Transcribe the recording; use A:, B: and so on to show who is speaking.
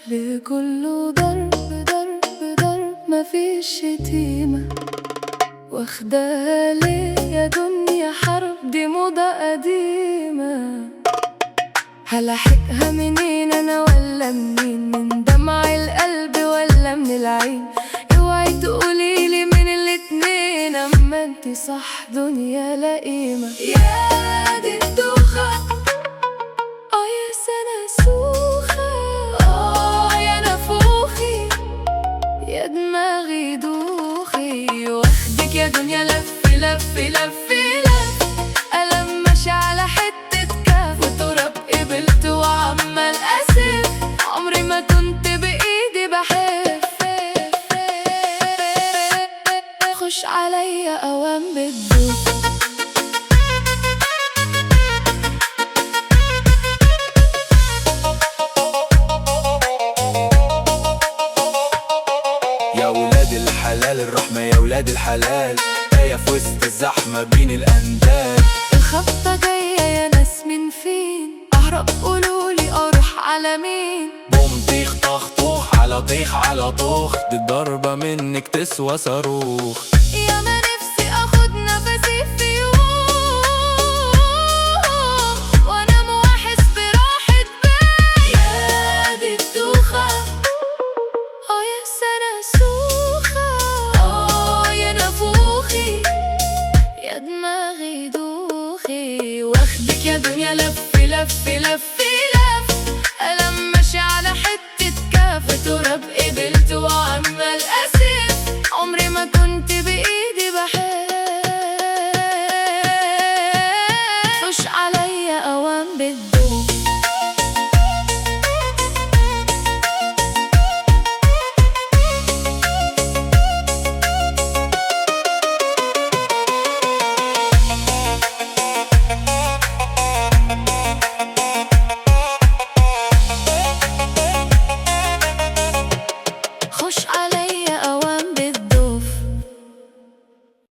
A: لكله ضرب ضرب ضرب مفيش شتيمة، واخداها ليه يا دنيا حرب دي موضة قديمة. هلحقها منين انا ولا منين، من دمع القلب ولا من العين؟ اوعي تقوليلي من الاتنين، اما انتي صح دنيا لا قيمة. يا دي الدوخة يا سنة سوخة، يا نفوخي يا دماغي دوخي، واخدك يا دنيا لف لف لف لف، ألم ماشي على حتة كف وتراب قبلت وعمال أسف، عمري ما كنت بإيدي بحف. خش عليا أوام بتدوخ.
B: يا ولاد الحلال الرحمة يا ولاد الحلال، آية في وسط الزحمة بين الأندال.
A: الخبطة جاية يا ناس من فين، أهرب قولولي أروح على مين؟
B: بوم طيخ طخ طوخ على طيخ على طوخ، دي الضربة منك تسوى صاروخ.
A: يا